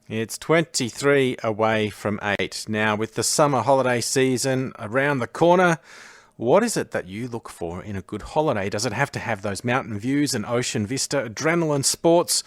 It's 23 away from 8. Now, with the summer holiday season around the corner, what is it that you look for in a good holiday? Does it have to have those mountain views and ocean vista, adrenaline sports?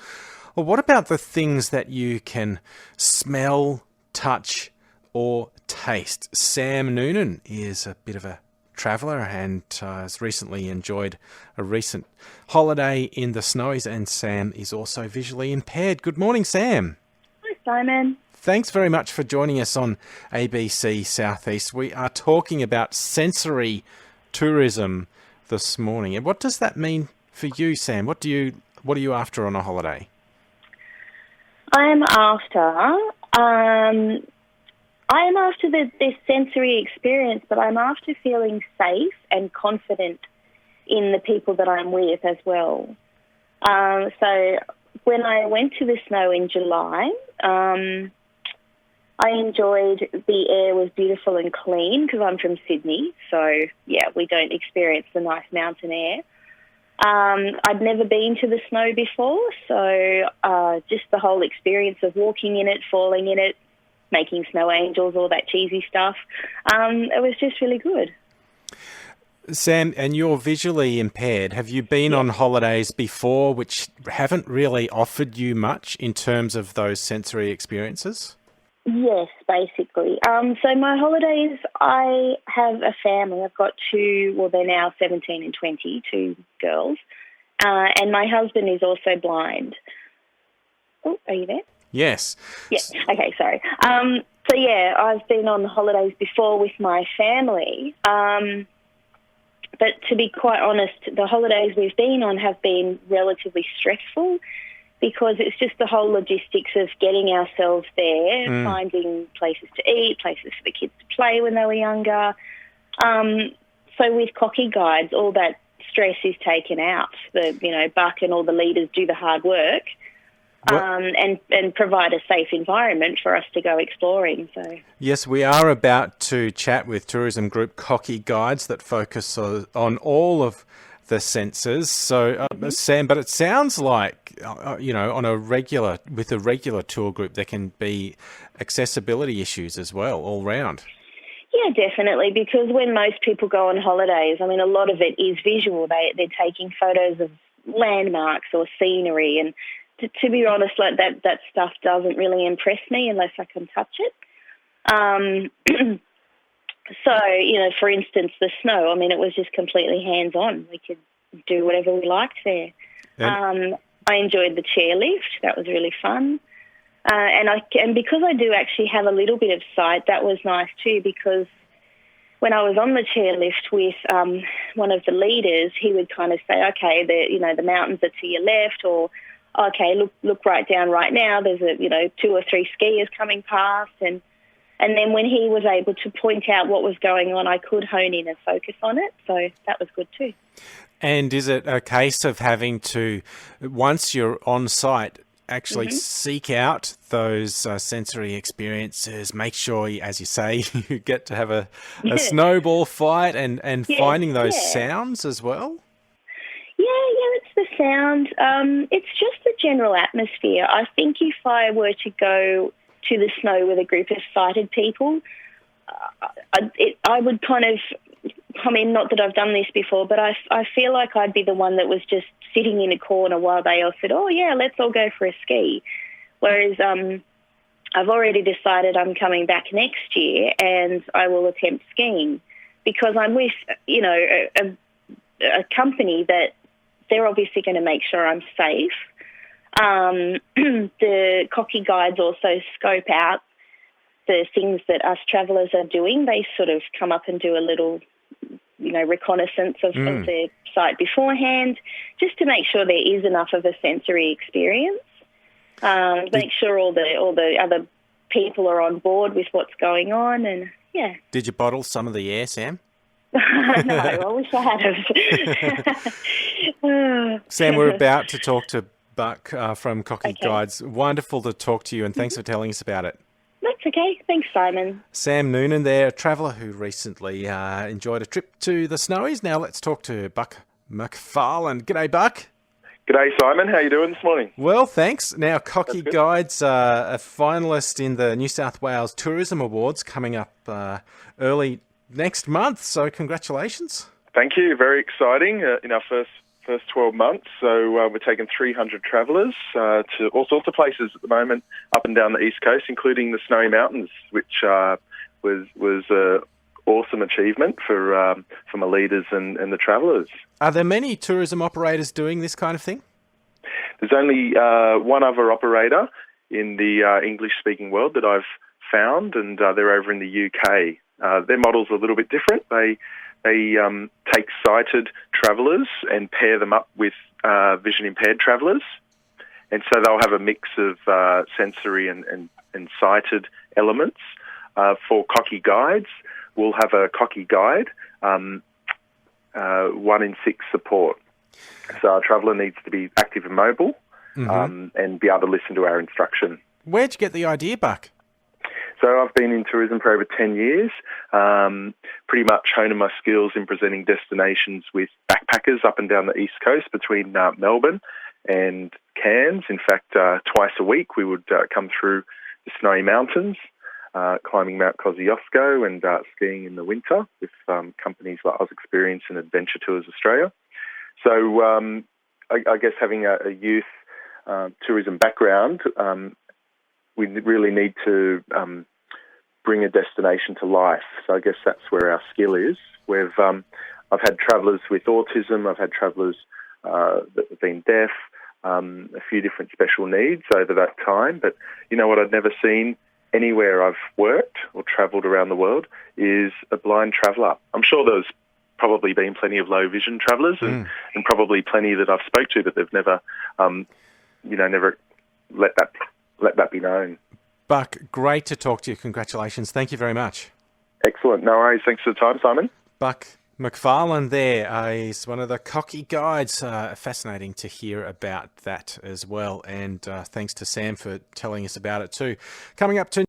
Or what about the things that you can smell, touch, or taste? Sam Noonan is a bit of a traveller and has recently enjoyed a recent holiday in the snows, and Sam is also visually impaired. Good morning, Sam. Hi, Simon. Thanks very much for joining us on ABC South East. We are talking about sensory tourism this morning. And what does that mean for you, Sam? What are you after on a holiday? I'm after the sensory experience, but I'm after feeling safe and confident in the people that I'm with as well. So when I went to the snow in July, I enjoyed the air was beautiful and clean because I'm from Sydney. So, yeah, we don't experience the nice mountain air. I'd never been to the snow before, so just the whole experience of walking in it, falling in it, making snow angels, all that cheesy stuff, it was just really good. Sam, and you're visually impaired. Have you been on holidays before which haven't really offered you much in terms of those sensory experiences? Yes, basically. So my holidays, I have a family. I've got two, well, they're now 17 and 20, two girls. And my husband is also blind. Oh, are you there? Yes. Yeah, okay, sorry. So, yeah, I've been on holidays before with my family. But to be quite honest, the holidays we've been on have been relatively stressful, because it's just the whole logistics of getting ourselves there, finding places to eat, places for the kids to play when they were younger. So with Cocky Guides, all that stress is taken out. Buck and all the leaders do the hard work and provide a safe environment for us to go exploring. So yes, we are about to chat with tourism group Cocky Guides that focus on all of the senses. So, Sam, but it sounds like, on with a regular tour group, there can be accessibility issues as well, all round. Yeah, definitely, because when most people go on holidays, I mean, a lot of it is visual. They're taking photos of landmarks or scenery, and to be honest, like that stuff doesn't really impress me unless I can touch it. So, for instance, the snow, I mean, it was just completely hands-on. We could do whatever we liked there. I enjoyed the chairlift. That was really fun. And because I do actually have a little bit of sight, that was nice too, because when I was on the chairlift with one of the leaders, he would kind of say, okay, the mountains are to your left, or, okay, look right down right now. There's 2 or 3 skiers coming past, and then when he was able to point out what was going on, I could hone in and focus on it. So that was good too. And is it a case of having to, once you're on site, actually seek out those sensory experiences, make sure, as you say, you get to have a snowball fight and finding those sounds as well? Yeah, it's the sound. It's just the general atmosphere. I think if I were to go to the snow with a group of sighted people, I would kind of, I mean, not that I've done this before, but I feel like I'd be the one that was just sitting in a corner while they all said, oh, yeah, let's all go for a ski. Whereas I've already decided I'm coming back next year and I will attempt skiing, because I'm with, a company that they're obviously going to make sure I'm safe. The Cocky Guides also scope out the things that us travellers are doing. They sort of come up and do a little, reconnaissance of the site beforehand, just to make sure there is enough of a sensory experience. Make sure all the other people are on board with what's going on, and yeah. Did you bottle some of the air, Sam? No, I wish I had have. Sam, we're about to talk to Buck from Cocky Guides. Wonderful to talk to you, and thanks for telling us about it. That's okay. Thanks, Simon. Sam Noonan there, a traveller who recently enjoyed a trip to the Snowies. Now let's talk to Buck McFarlane. G'day, Buck. G'day, Simon. How you doing this morning? Well, thanks. Now, Cocky Guides are a finalist in the New South Wales Tourism Awards coming up early next month. So, congratulations. Thank you. Very exciting in our first 12 months. So we're taking 300 travellers to all sorts of places at the moment, up and down the East Coast, including the Snowy Mountains, which was an awesome achievement for my leaders and the travellers. Are there many tourism operators doing this kind of thing? There's only one other operator in the English-speaking world that I've found, and they're over in the UK. Their model's a little bit different. They take sighted travellers and pair them up with vision-impaired travellers. And so they'll have a mix of sensory and sighted elements. For Cocky Guides, we'll have a Cocky Guide, 1 in 6 support. So our traveller needs to be active and mobile and be able to listen to our instruction. Where'd you get the idea, Buck? So I've been in tourism for over 10 years, pretty much honing my skills in presenting destinations with backpackers up and down the East Coast between Melbourne and Cairns. In fact, twice a week we would come through the Snowy Mountains, climbing Mount Kosciuszko and skiing in the winter with companies like Oz Experience and Adventure Tours Australia. So I guess having a youth tourism background, we really need to bring a destination to life. So I guess that's where our skill is. I've had travellers with autism, I've had travellers that have been deaf, a few different special needs over that time. But you know what I'd never seen anywhere I've worked or travelled around the world is a blind traveller. I'm sure there's probably been plenty of low vision travellers and probably plenty that I've spoke to, but they've never, never let that be known. Buck, great to talk to you. Congratulations. Thank you very much. Excellent. No worries. Thanks for the time, Simon. Buck McFarlane there is one of the Cocky Guides. Fascinating to hear about that as well. And thanks to Sam for telling us about it too. Coming up to